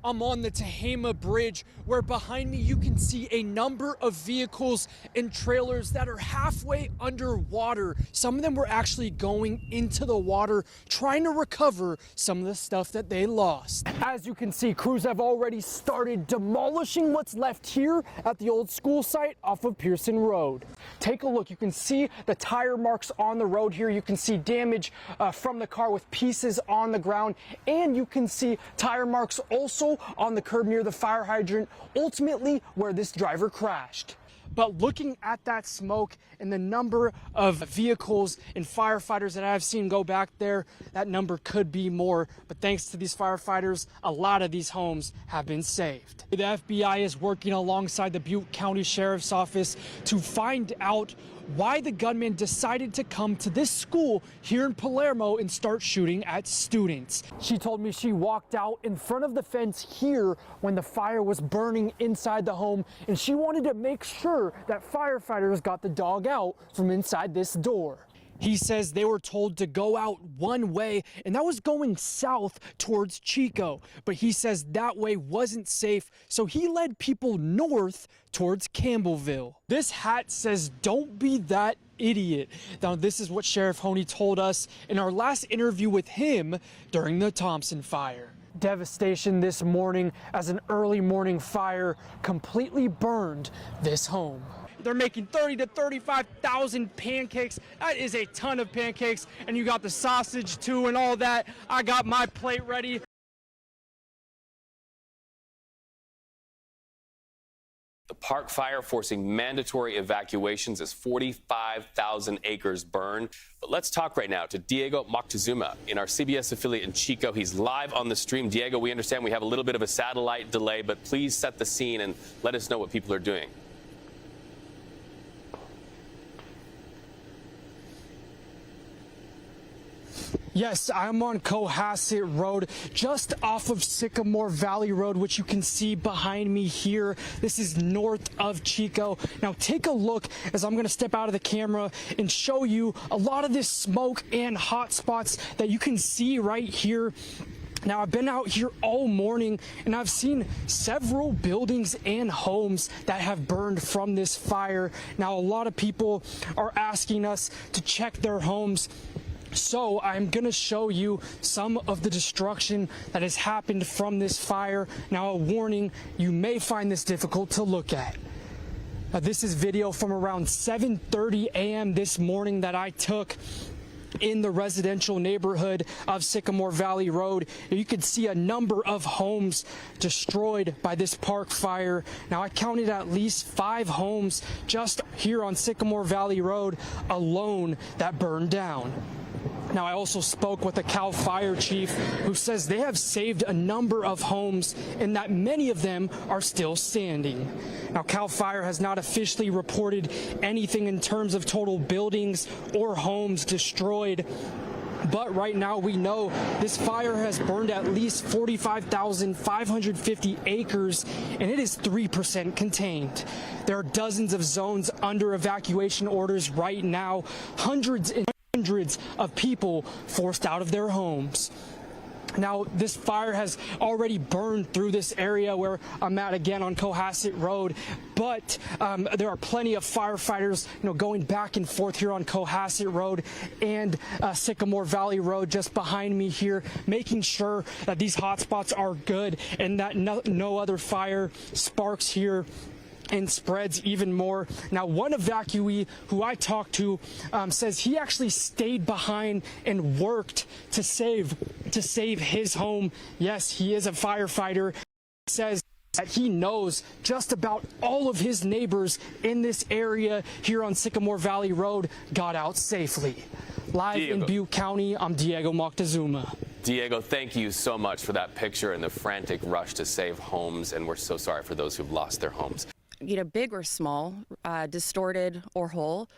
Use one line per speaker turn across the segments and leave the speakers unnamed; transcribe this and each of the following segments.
I'm on the Tehama Bridge, where behind me you can see a number of vehicles and trailers that are halfway underwater. Some of them were actually going into the water, trying to recover some of the stuff that they lost. As you can see, crews have already started demolishing what's left here at the old school site off of Pearson Road. Take a look. You can see the tire marks on the road here. You can see damage from the car with pieces on the ground, and you can see tire marks also on the curb near the fire hydrant, ultimately where this driver crashed. But looking at that smoke and the number of vehicles and firefighters that I've seen go back there, that number could be more. But thanks to these firefighters, a lot of these homes have been saved. The FBI is working alongside the Butte County Sheriff's Office to find out why the gunman decided to come to this school here in Palermo and start shooting at students. She told me she walked out in front of the fence here when the fire was burning inside the home, and she wanted to make sure that firefighters got the dog out from inside this door. He says they were told to go out one way, and that was going south towards Chico. But he says that way wasn't safe, so he led people north towards Campbellville. This hat says, "Don't be that idiot." Now, this is what Sheriff Honey told us in our last interview with him during the Thompson fire. Devastation this morning as an early morning fire completely burned this home. They're making 30 to 35,000 pancakes. That is a ton of pancakes. And you got the sausage too and all that. I got my plate ready.
The park fire forcing mandatory evacuations as 45,000 acres burn. But let's talk right now to Diego Moctezuma in our CBS affiliate in Chico. He's live on the stream. Diego, we understand we have a little bit of a satellite delay, but please set the scene and let us know what people are doing.
Yes, I'm on Cohasset Road, just off of Sycamore Valley Road, which you can see behind me here. This is north of Chico. Now take a look as I'm going to step out of the camera and show you a lot of this smoke and hot spots that you can see right here. Now, I've been out here all morning, and I've seen several buildings and homes that have burned from this fire. Now, a lot of people are asking us to check their homes. So I'm going to show you some of the destruction that has happened from this fire. Now, a warning, you may find this difficult to look at. This is video from around 7:30 a.m. this morning that I took in the residential neighborhood of Sycamore Valley Road. You could see a number of homes destroyed by this park fire. Now, I counted at least 5 homes just here on Sycamore Valley Road alone that burned down. Now, I also spoke with the Cal Fire Chief, who says they have saved a number of homes and that many of them are still standing. Now, Cal Fire has not officially reported anything in terms of total buildings or homes destroyed. But right now we know this fire has burned at least 45,550 acres, and it is 3% contained. There are dozens of zones under evacuation orders right now, hundreds of people forced out of their homes. Now, this fire has already burned through this area where I'm at again on Cohasset Road, but there are plenty of firefighters, going back and forth here on Cohasset Road and Sycamore Valley Road just behind me here, making sure that these hotspots are good and that no other fire sparks here and spreads even more. Now, one evacuee who I talked to says he actually stayed behind and worked to save his home. Yes, he is a firefighter. He says that he knows just about all of his neighbors in this area here on Sycamore Valley Road got out safely. Live in Butte County, I'm Diego Moctezuma.
Diego, thank you so much for that picture and the frantic rush to save homes, and we're so sorry for those who've lost their homes.
Big or small, distorted or whole,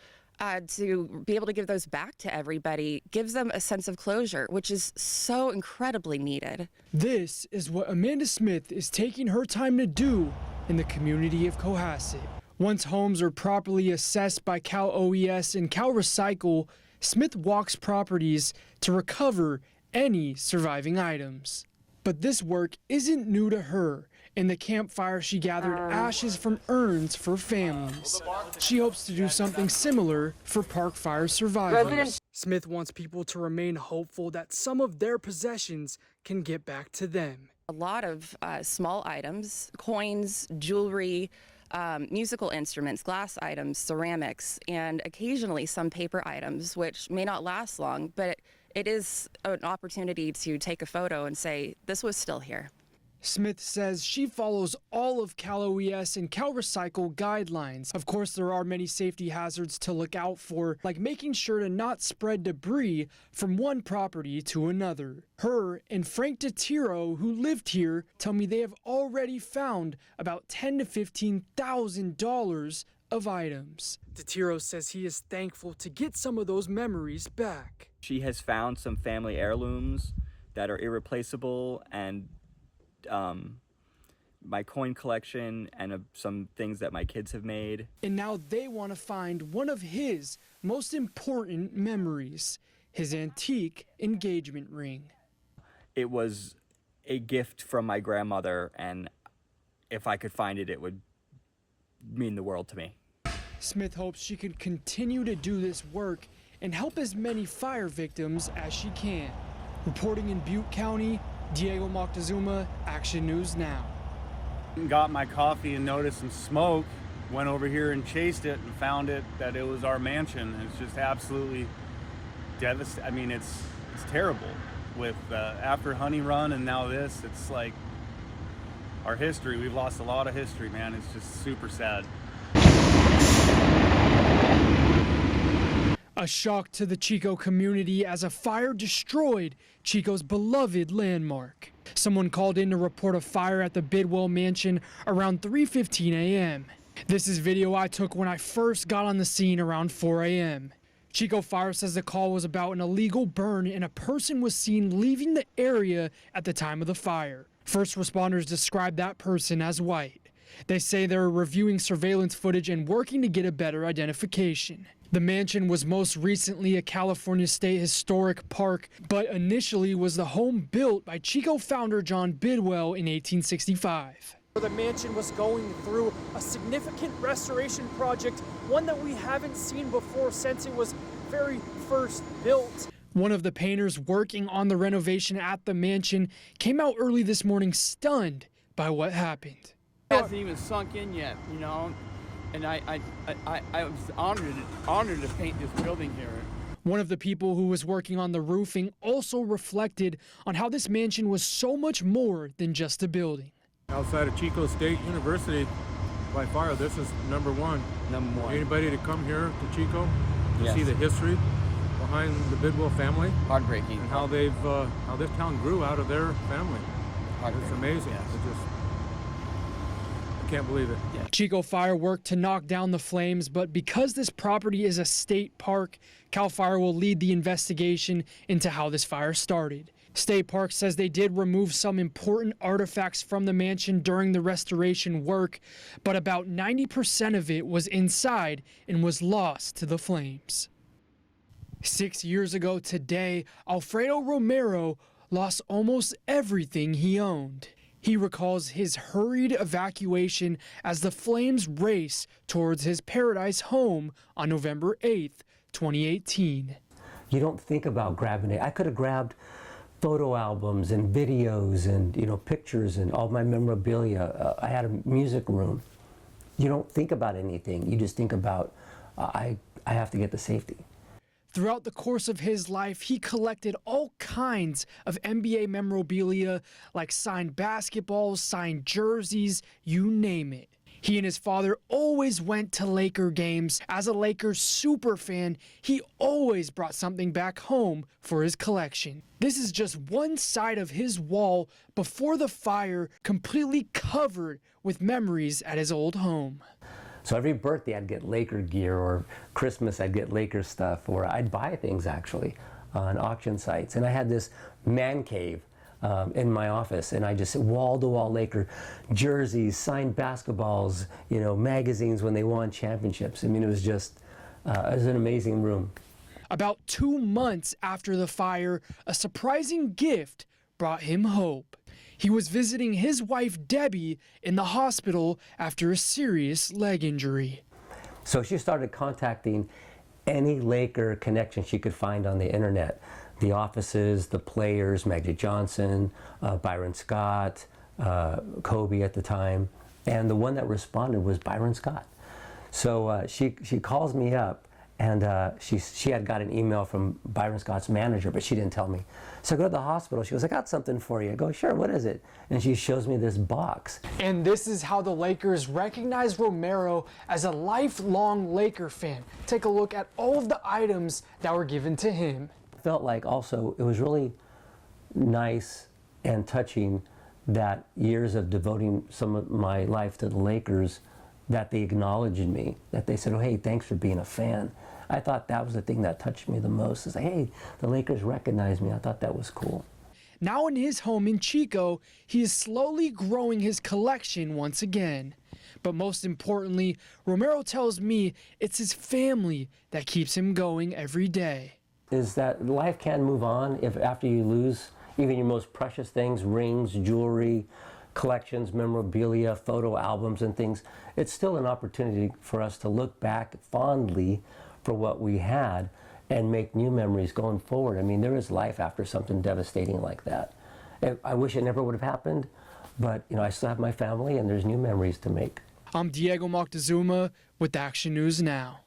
to be able to give those back to everybody gives them a sense of closure, which is so incredibly needed.
This is what Amanda Smith is taking her time to do in the community of Cohasset. Once homes are properly assessed by Cal OES and Cal Recycle, Smith walks properties to recover any surviving items. But this work isn't new to her. In the campfire, she gathered ashes from urns for families. She hopes to do something similar for park fire survivors. Smith wants people to remain hopeful that some of their possessions can get back to them.
A lot of small items, coins, jewelry, musical instruments, glass items, ceramics, and occasionally some paper items, which may not last long, but it is an opportunity to take a photo and say, this was still here.
Smith says she follows all of Cal OES and Cal Recycle guidelines. Of course, there are many safety hazards to look out for, like making sure to not spread debris from one property to another. Her and Frank DeTiro, who lived here, tell me they have already found about $10,000 to $15,000 of items. DeTiro says he is thankful to get some of those memories back.
She has found some family heirlooms that are irreplaceable, and my coin collection and some things that my kids have made.
And now they want to find one of his most important memories, his antique engagement ring.
It was a gift from my grandmother, and if I could find it, it would mean the world to me.
Smith hopes she can continue to do this work and help as many fire victims as she can. Reporting in Butte County, Diego Moctezuma, Action News Now.
Got my coffee and noticed some smoke, went over here and chased it and found that it was our mansion. It's just absolutely devastating. I mean, it's terrible. With after Honey Run and now this, it's like our history. We've lost a lot of history, man. It's just super sad.
A shock to the Chico community as a fire destroyed Chico's beloved landmark. Someone called in to report a fire at the Bidwell Mansion around 3:15 a.m. This is video I took when I first got on the scene around 4 a.m. Chico Fire says the call was about an illegal burn and a person was seen leaving the area at the time of the fire. First responders described that person as white. They say they're reviewing surveillance footage and working to get a better identification. The mansion was most recently a California State Historic Park, but initially was the home built by Chico founder John Bidwell in 1865. The mansion was going through a significant restoration project, one that we haven't seen before since it was very first built. One of the painters working on the renovation at the mansion came out early this morning stunned by what happened.
It hasn't even sunk in yet, you know, and I was honored to paint this building here.
One of the people who was working on the roofing also reflected on how this mansion was so much more than just a building.
Outside of Chico State University, by far, this is number one.
Number one.
Anybody to come here to Chico to see the history behind the Bidwell family,
Heartbreaking.
and how this town grew out of their family. It's amazing.
Yes.
I can't believe it.
Yeah.
Chico Fire worked to knock down the flames, but because this property is a state park, CAL FIRE will lead the investigation into how this fire started. State Park says they did remove some important artifacts from the mansion during the restoration work, but about 90% of it was inside and was lost to the flames. 6 years ago today, Alfredo Romero lost almost everything he owned. He recalls his hurried evacuation as the flames race towards his paradise home on November 8th, 2018.
You don't think about grabbing it. I could have grabbed photo albums and videos and pictures and all my memorabilia. I had a music room. You don't think about anything. You just think about I have to get the safety.
Throughout the course of his life, he collected all kinds of NBA memorabilia like signed basketballs, signed jerseys, you name it. He and his father always went to Laker games. As a Lakers super fan, he always brought something back home for his collection. This is just one side of his wall before the fire, completely covered with memories at his old home.
So every birthday I'd get Laker gear, or Christmas I'd get Laker stuff, or I'd buy things actually on auction sites. And I had this man cave in my office, and I just wall-to-wall Laker jerseys, signed basketballs, magazines when they won championships. I mean, it was just, it was an amazing room.
About 2 months after the fire, a surprising gift brought him hope. He was visiting his wife Debbie in the hospital after a serious leg injury.
So she started contacting any Laker connection she could find on the internet. The offices, the players, Magic Johnson, Byron Scott, Kobe at the time. And the one that responded was Byron Scott. So she calls me up, and she had got an email from Byron Scott's manager, but she didn't tell me. So I go to the hospital. She goes, I got something for you. I go, sure, what is it? And she shows me this box.
And this is how the Lakers recognized Romero as a lifelong Laker fan. Take a look at all of the items that were given to him.
Felt like also it was really nice and touching that years of devoting some of my life to the Lakers, that they acknowledged me, that they said, oh, hey, thanks for being a fan. I thought that was the thing that touched me the most, is like, hey, the Lakers recognized me. I thought that was cool.
Now in his home in Chico, he is slowly growing his collection once again. But most importantly, Romero tells me it's his family that keeps him going every day.
Is that life can move on if after you lose even your most precious things, rings, jewelry, collections, memorabilia, photo albums and things. It's still an opportunity for us to look back fondly for what we had and make new memories going forward. I mean, there is life after something devastating like that. I wish it never would have happened, but you know, I still have my family and there's new memories to make.
I'm Diego Moctezuma with Action News Now.